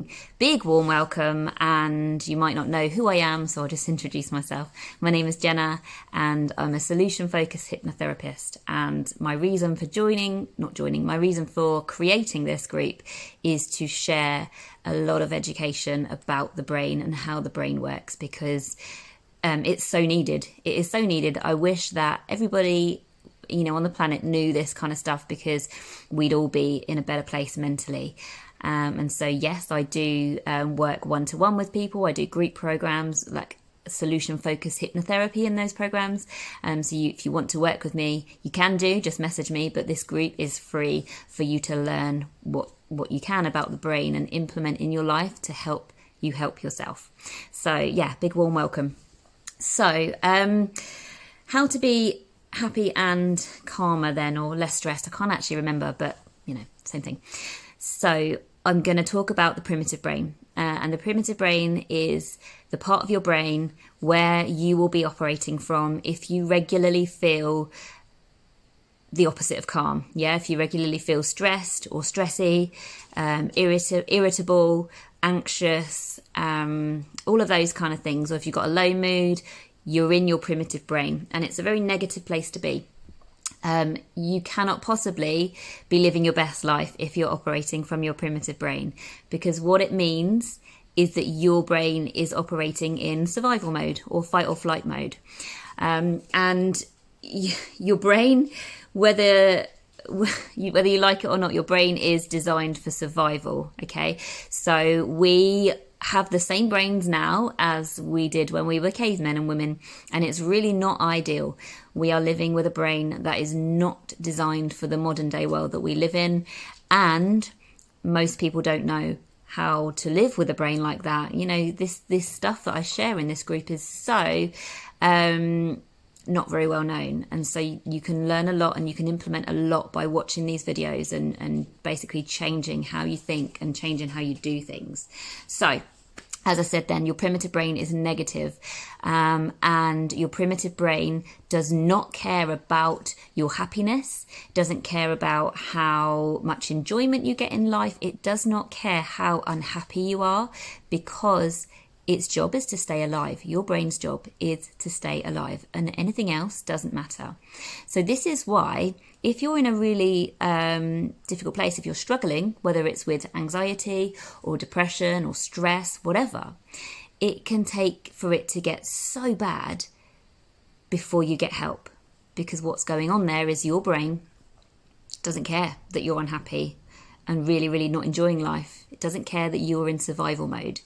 joining. Big warm welcome, and you might not know who I am, so I'll just introduce myself. My name is Jenna, and I'm a solution-focused hypnotherapist, and my reason for my reason for creating this group is to share a lot of education about the brain and how the brain works, because it's so needed. It is so needed. I wish that everybody on the planet knew this kind of stuff, because we'd all be in a better place mentally. And so, yes, I do work one-to-one with people. I do group programs, like solution-focused hypnotherapy in those programs. If you want to work with me, you can just message me. But this group is free for you to learn what you can about the brain and implement in your life to help you help yourself. So, yeah, big warm welcome. So, how to be happy and calmer then, or less stressed. I can't actually remember, but same thing. So I'm going to talk about the primitive brain, and the primitive brain is the part of your brain where you will be operating from if you regularly feel the opposite of calm. If you regularly feel stressed or stressy, irritable, anxious, all of those kind of things, or if you've got a low mood, you're in your primitive brain, and it's a very negative place to be. You cannot possibly be living your best life if you're operating from your primitive brain, because what it means is that your brain is operating in survival mode or fight or flight mode. And your brain, whether you like it or not, your brain is designed for survival. Okay, so we have the same brains now as we did when we were cavemen and women, and it's really not ideal. We are living with a brain that is not designed for the modern day world that we live in, and most people don't know how to live with a brain like that. This stuff that I share in this group is so not very well known, and so you can learn a lot and you can implement a lot by watching these videos and basically changing how you think and changing how you do things. So as I said then, your primitive brain is negative, and your primitive brain does not care about your happiness, doesn't care about how much enjoyment you get in life. It does not care how unhappy you are, because its job is to stay alive. Your brain's job is to stay alive, and anything else doesn't matter. So this is why, if you're in a really difficult place, if you're struggling, whether it's with anxiety or depression or stress, whatever, it can take for it to get so bad before you get help. Because what's going on there is your brain doesn't care that you're unhappy and really, really not enjoying life. It doesn't care that you're in survival mode.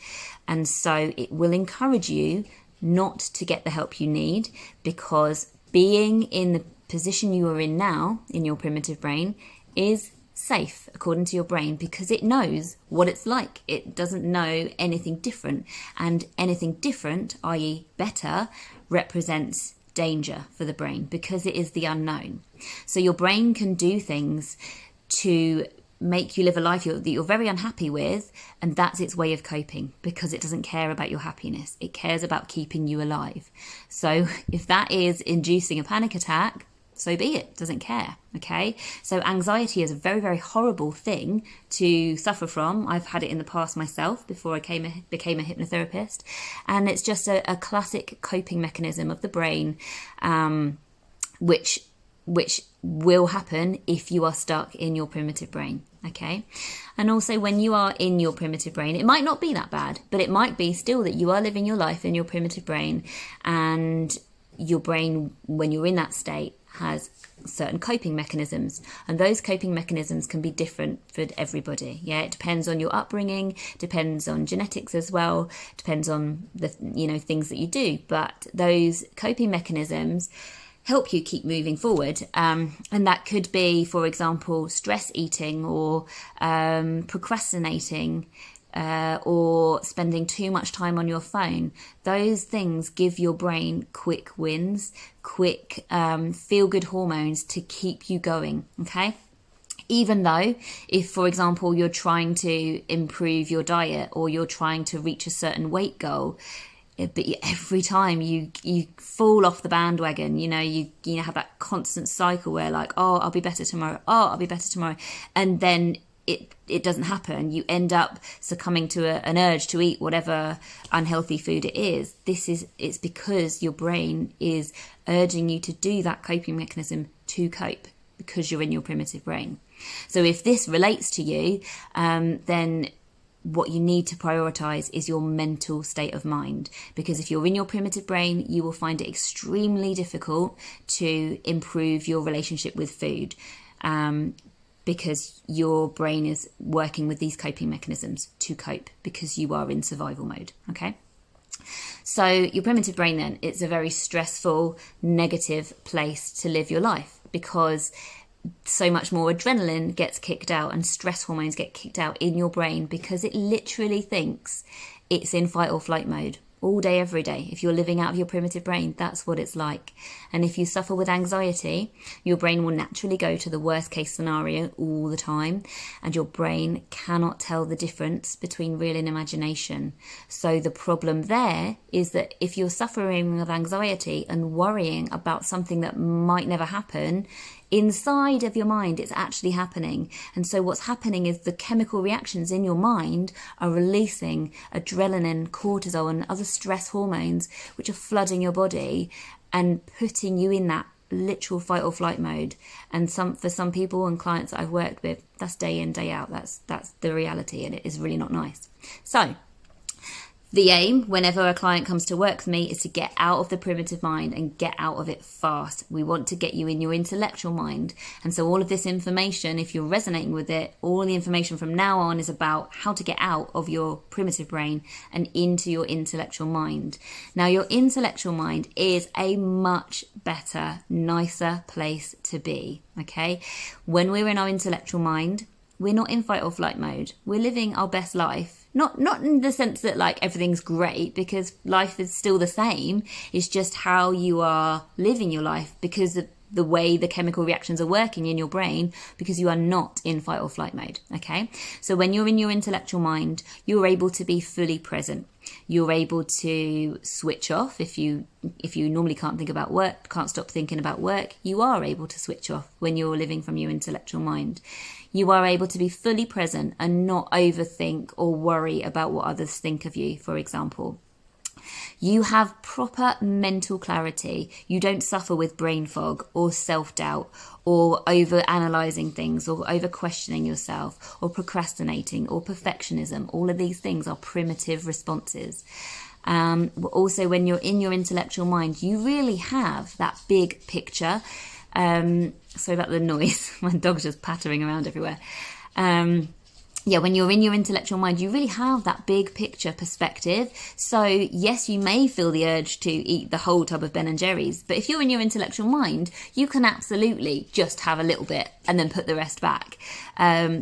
And so it will encourage you not to get the help you need, because being in the position you are in now, in your primitive brain, is safe, according to your brain, because it knows what it's like. It doesn't know anything different. And anything different, i.e. better, represents danger for the brain, because it is the unknown. So your brain can do things to make you live a life that you're very unhappy with, and that's its way of coping, because it doesn't care about your happiness. It cares about keeping you alive. So if that is inducing a panic attack, so be it. Doesn't care. Okay, so anxiety is a very, very horrible thing to suffer from. I've had it in the past myself before I became a hypnotherapist, and it's just a classic coping mechanism of the brain, which will happen if you are stuck in your primitive brain. Okay, and also when you are in your primitive brain, it might not be that bad, but it might be still that you are living your life in your primitive brain, and your brain, when you're in that state, has certain coping mechanisms, and those coping mechanisms can be different for everybody. It depends on your upbringing, depends on genetics as well, depends on the things that you do, but those coping mechanisms help you keep moving forward, and that could be, for example, stress eating, or procrastinating, or spending too much time on your phone. Those things give your brain quick wins, quick feel-good hormones to keep you going, okay? Even though, if, for example, you're trying to improve your diet, or you're trying to reach a certain weight goal, but every time you fall off the bandwagon, you have that constant cycle where, like, oh, I'll be better tomorrow, and then it doesn't happen. You end up succumbing to an urge to eat whatever unhealthy food it is. It's because your brain is urging you to do that coping mechanism to cope, because you're in your primitive brain. So if this relates to you, then what you need to prioritize is your mental state of mind, because if you're in your primitive brain, you will find it extremely difficult to improve your relationship with food, because your brain is working with these coping mechanisms to cope, because you are in survival mode. Okay, so your primitive brain, then, it's a very stressful, negative place to live your life, because so much more adrenaline gets kicked out and stress hormones get kicked out in your brain, because it literally thinks it's in fight or flight mode all day, every day. If you're living out of your primitive brain, that's what it's like. And if you suffer with anxiety, your brain will naturally go to the worst case scenario all the time, and your brain cannot tell the difference between real and imagination. So the problem there is that if you're suffering with anxiety and worrying about something that might never happen, inside of your mind, it's actually happening. And so what's happening is the chemical reactions in your mind are releasing adrenaline, cortisol, and other stress hormones, which are flooding your body and putting you in that literal fight or flight mode. And for some people and clients that I've worked with, that's day in, day out. That's the reality, and it is really not nice. So the aim, whenever a client comes to work with me, is to get out of the primitive mind and get out of it fast. We want to get you in your intellectual mind. And so all of this information, if you're resonating with it, all the information from now on is about how to get out of your primitive brain and into your intellectual mind. Now, your intellectual mind is a much better, nicer place to be, okay? When we're in our intellectual mind, we're not in fight or flight mode. We're living our best life. Not in the sense that like everything's great, because life is still the same. It's just how you are living your life, because of the way the chemical reactions are working in your brain, because you are not in fight or flight mode. Okay, so when you're in your intellectual mind, you're able to be fully present. You're able to switch off. If you normally can't think about work, can't stop thinking about work, you are able to switch off when you're living from your intellectual mind. You are able to be fully present and not overthink or worry about what others think of you, for example. You have proper mental clarity. You don't suffer with brain fog or self-doubt or over-analysing things or over-questioning yourself or procrastinating or perfectionism. All of these things are primitive responses. Also, when you're in your intellectual mind, you really have that big picture. Sorry about the noise. My dog's just pattering around everywhere. When you're in your intellectual mind, you really have that big picture perspective. So yes, you may feel the urge to eat the whole tub of Ben & Jerry's, but if you're in your intellectual mind, you can absolutely just have a little bit and then put the rest back,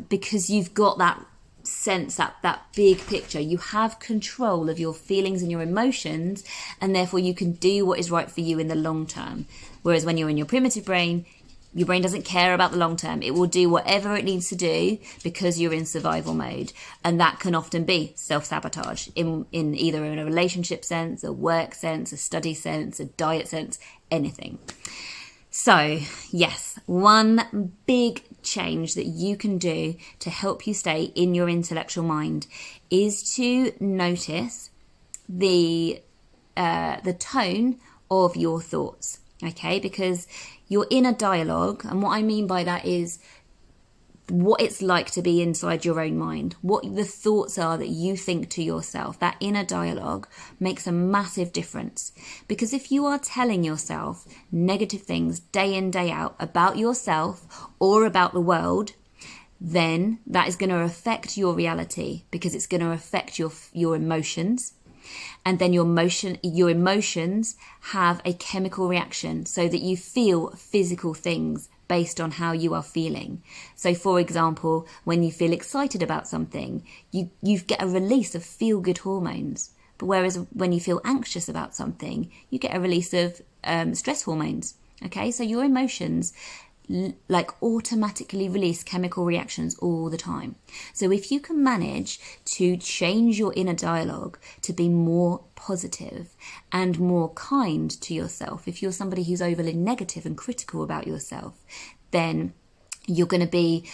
because you've got that sense, that big picture. You have control of your feelings and your emotions, and therefore you can do what is right for you in the long term. Whereas when you're in your primitive brain, your brain doesn't care about the long term. It will do whatever it needs to do because you're in survival mode. And that can often be self-sabotage in either in a relationship sense, a work sense, a study sense, a diet sense, anything. So yes, one big change that you can do to help you stay in your intellectual mind is to notice the tone of your thoughts. Okay, because you're in a dialogue, and what I mean by that is what it's like to be inside your own mind, what the thoughts are that you think to yourself. That inner dialogue makes a massive difference, because if you are telling yourself negative things day in, day out about yourself or about the world, then that is going to affect your reality, because it's going to affect your emotions. And then your emotions have a chemical reaction so that you feel physical things based on how you are feeling. So for example, when you feel excited about something, you get a release of feel-good hormones. But whereas when you feel anxious about something, you get a release of stress hormones. Okay, so your emotions like automatically release chemical reactions all the time. So if you can manage to change your inner dialogue to be more positive and more kind to yourself, if you're somebody who's overly negative and critical about yourself, then you're going to be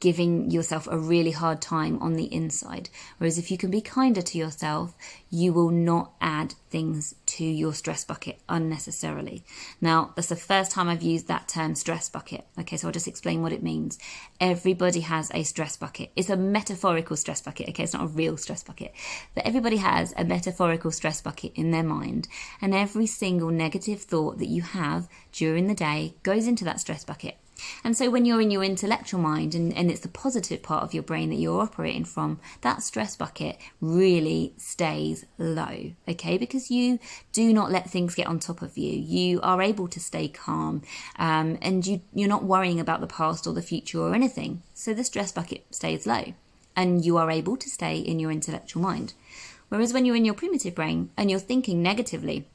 giving yourself a really hard time on the inside. Whereas if you can be kinder to yourself, you will not add things to your stress bucket unnecessarily. Now, that's the first time I've used that term, stress bucket. Okay, so I'll just explain what it means. Everybody has a stress bucket. It's a metaphorical stress bucket, okay? It's not a real stress bucket. But everybody has a metaphorical stress bucket in their mind. And every single negative thought that you have during the day goes into that stress bucket. And so when you're in your intellectual mind and it's the positive part of your brain that you're operating from, that stress bucket really stays low, okay? Because you do not let things get on top of you. You are able to stay calm, and you're not worrying about the past or the future or anything. So the stress bucket stays low and you are able to stay in your intellectual mind. Whereas when you're in your primitive brain and you're thinking negatively,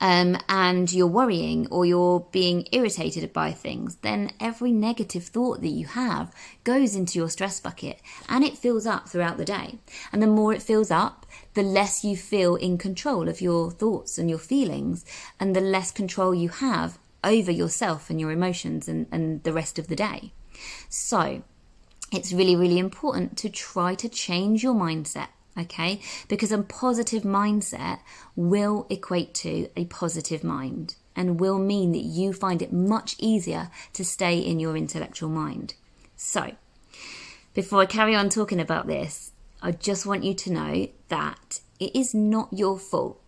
and you're worrying or you're being irritated by things, then every negative thought that you have goes into your stress bucket and it fills up throughout the day. And the more it fills up, the less you feel in control of your thoughts and your feelings, and the less control you have over yourself and your emotions and the rest of the day. So it's really, really important to try to change your mindset. Okay, because a positive mindset will equate to a positive mind and will mean that you find it much easier to stay in your intellectual mind. So, before I carry on talking about this, I just want you to know that it is not your fault.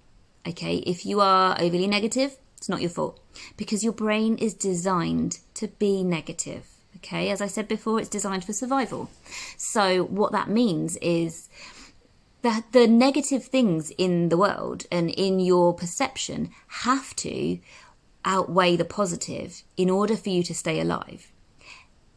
Okay, if you are overly negative, it's not your fault because your brain is designed to be negative. Okay, as I said before, it's designed for survival. So, what that means is that the negative things in the world and in your perception have to outweigh the positive in order for you to stay alive.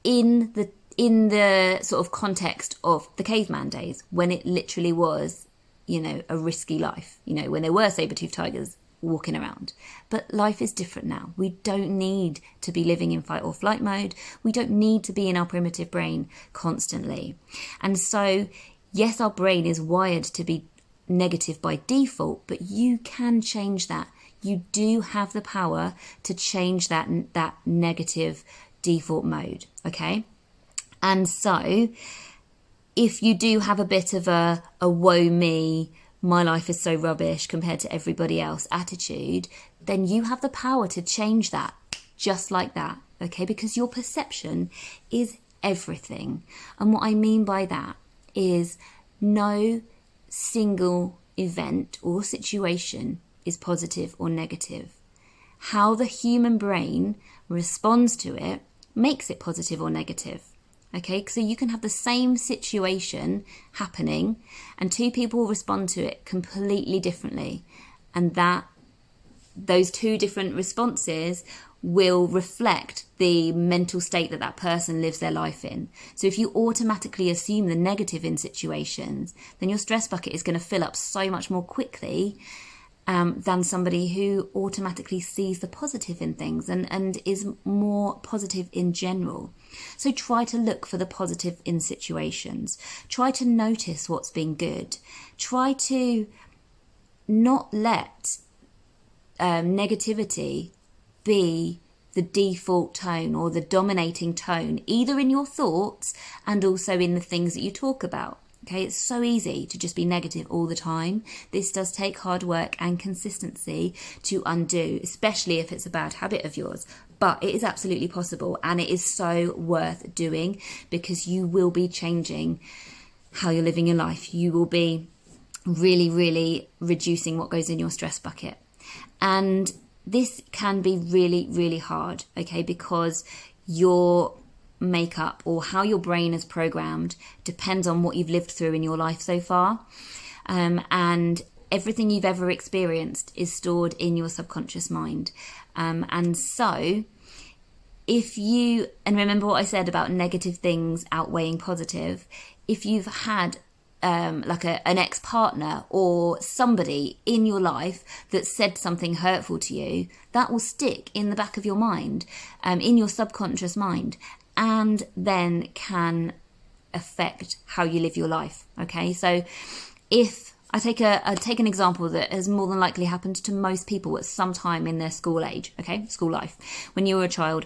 In the sort of context of the caveman days, when it literally was, a risky life, when there were saber-toothed tigers walking around. But life is different now. We don't need to be living in fight or flight mode. We don't need to be in our primitive brain constantly. And so yes, our brain is wired to be negative by default, but you can change that. You do have the power to change that negative default mode, okay? And so if you do have a bit of a woe me, my life is so rubbish compared to everybody else attitude, then you have the power to change that just like that, okay? Because your perception is everything. And what I mean by that is no single event or situation is positive or negative. How the human brain responds to it makes it positive or negative. Okay, so you can have the same situation happening and two people respond to it completely differently, and those two different responses will reflect the mental state that person lives their life in. So if you automatically assume the negative in situations, then your stress bucket is going to fill up so much more quickly than somebody who automatically sees the positive in things and is more positive in general. So try to look for the positive in situations. Try to notice what's been good. Try to not let negativity be the default tone or the dominating tone, either in your thoughts and also in the things that you talk about. Okay, it's so easy to just be negative all the time. This does take hard work and consistency to undo, especially if it's a bad habit of yours. But it is absolutely possible, and it is so worth doing because you will be changing how you're living your life. You will be really, really reducing what goes in your stress bucket. And this can be really, really hard, okay, because your makeup or how your brain is programmed depends on what you've lived through in your life so far. And everything you've ever experienced is stored in your subconscious mind. And so and remember what I said about negative things outweighing positive, if you've had like an ex-partner or somebody in your life that said something hurtful to you, that will stick in the back of your mind, in your subconscious mind, and then can affect how you live your life. Okay, so if I take an example that has more than likely happened to most people at some time in their school age, okay, school life, when you were a child,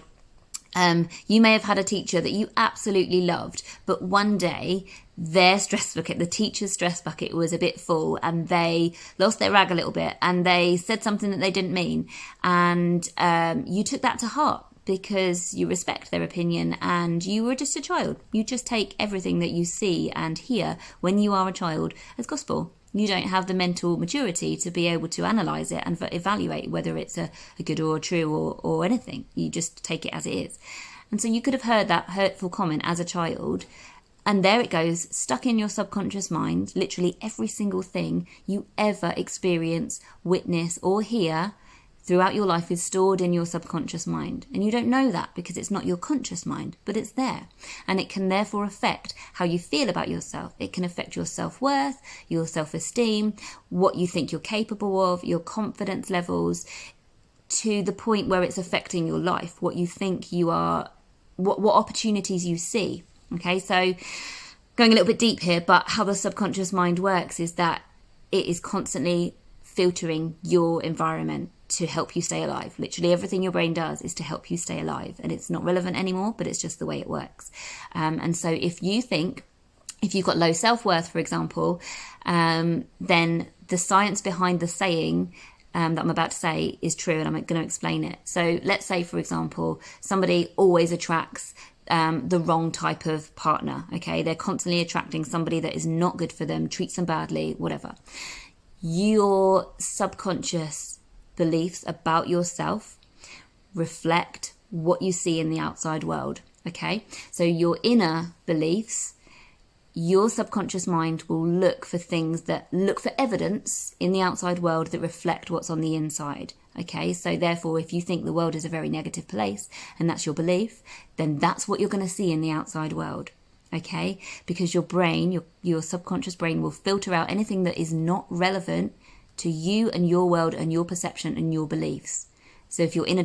You may have had a teacher that you absolutely loved, but one day their stress bucket, the teacher's stress bucket, was a bit full and they lost their rag a little bit and they said something that they didn't mean. And you took that to heart because you respect their opinion and you were just a child. You just take everything that you see and hear when you are a child as gospel. You don't have the mental maturity to be able to analyse it and evaluate whether it's a good or a true or anything. You just take it as it is. And so you could have heard that hurtful comment as a child, and there it goes, stuck in your subconscious mind. Literally every single thing you ever experience, witness or hear throughout your life is stored in your subconscious mind. And you don't know that because it's not your conscious mind, but it's there. And it can therefore affect how you feel about yourself. It can affect your self-worth, your self-esteem, what you think you're capable of, your confidence levels, to the point where it's affecting your life, what you think you are, what opportunities you see. Okay, so going a little bit deep here, but how the subconscious mind works is that it is constantly filtering your environment to help you stay alive. Literally everything your brain does is to help you stay alive, and it's not relevant anymore, but it's just the way it works. And so if you think, if you've got low self-worth, for example, then the science behind the saying that I'm about to say is true, and I'm going to explain it. So let's say, for example, somebody always attracts the wrong type of partner. Okay, they're constantly attracting somebody that is not good for them, treats them badly, whatever. Your subconscious beliefs about yourself reflect what you see in the outside world. Okay, so your inner beliefs, your subconscious mind will look for evidence in the outside world that reflect what's on the inside. Okay, so therefore, if you think the world is a very negative place and that's your belief, then that's what you're going to see in the outside world. Okay, because your brain, your subconscious brain, will filter out anything that is not relevant to you and your world and your perception and your beliefs. So if your inner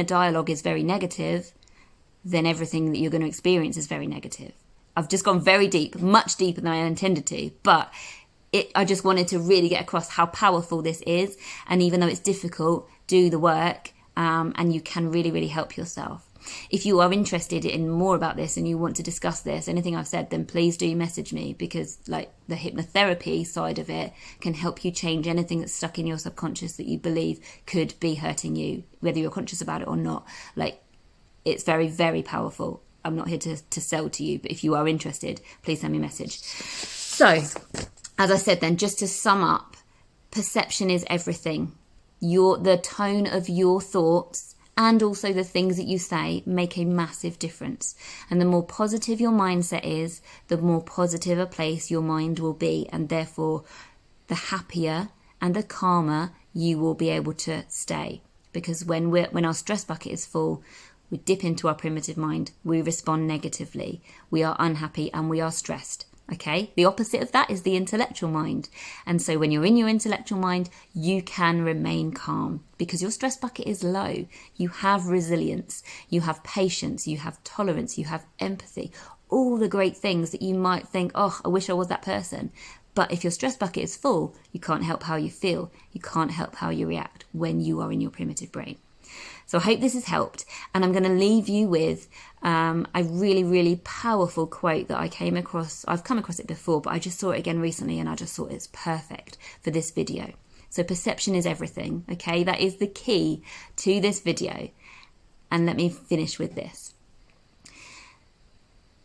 dialogue is very negative, then everything that you're going to experience is very negative. I've just gone very deep, much deeper than I intended to, but I just wanted to really get across how powerful this is. And even though it's difficult, do the work, and you can really, really help yourself. If you are interested in more about this and you want to discuss this, anything I've said, then please do message me, because like the hypnotherapy side of it can help you change anything that's stuck in your subconscious that you believe could be hurting you, whether you're conscious about it or not. Like, it's very, very powerful. I'm not here to sell to you, but if you are interested, please send me a message. So, as I said then, just to sum up, perception is everything. The tone of your thoughts and also the things that you say make a massive difference. And the more positive your mindset is, the more positive a place your mind will be, and therefore the happier and the calmer you will be able to stay. Because when our stress bucket is full, we dip into our primitive mind, we respond negatively, we are unhappy and we are stressed. Okay, the opposite of that is the intellectual mind. And so when you're in your intellectual mind, you can remain calm because your stress bucket is low. You have resilience, you have patience, you have tolerance, you have empathy, all the great things that you might think, oh, I wish I was that person. But if your stress bucket is full, you can't help how you feel. You can't help how you react when you are in your primitive brain. So I hope this has helped, and I'm going to leave you with a really, really powerful quote that I came across. I've come across it before, but I just saw it again recently, and I just thought it's perfect for this video. So perception is everything, okay? That is the key to this video. And let me finish with this.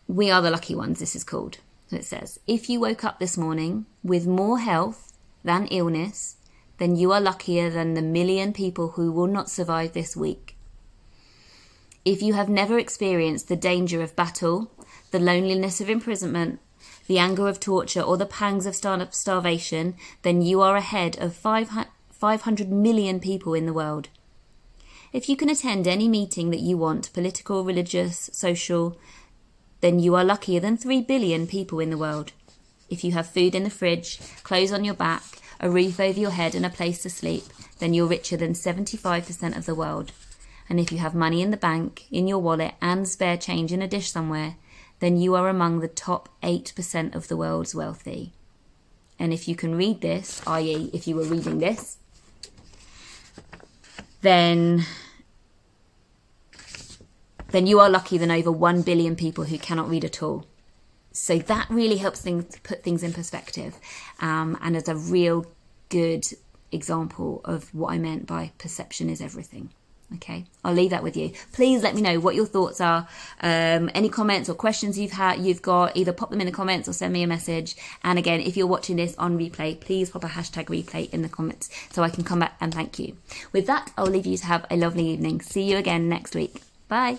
We are the lucky ones, this is called. So it says, if you woke up this morning with more health than illness, then you are luckier than the 1 million people who will not survive this week. If you have never experienced the danger of battle, the loneliness of imprisonment, the anger of torture, or the pangs of starvation, then you are ahead of 500 million people in the world. If you can attend any meeting that you want, political, religious, social, then you are luckier than 3 billion people in the world. If you have food in the fridge, clothes on your back, a roof over your head and a place to sleep, then you're richer than 75% of the world. And if you have money in the bank, in your wallet, and spare change in a dish somewhere, then you are among the top 8% of the world's wealthy. And if you can read this, i.e. if you were reading this, then then you are lucky than over 1 billion people who cannot read at all. So that really helps things put things in perspective, and is a real good example of what I meant by perception is everything. Okay, I'll leave that with you. Please let me know what your thoughts are. Any comments or questions you've got, either pop them in the comments or send me a message. And again, if you're watching this on replay, please pop a hashtag replay in the comments so I can come back and thank you. With that, I'll leave you to have a lovely evening. See you again next week. Bye.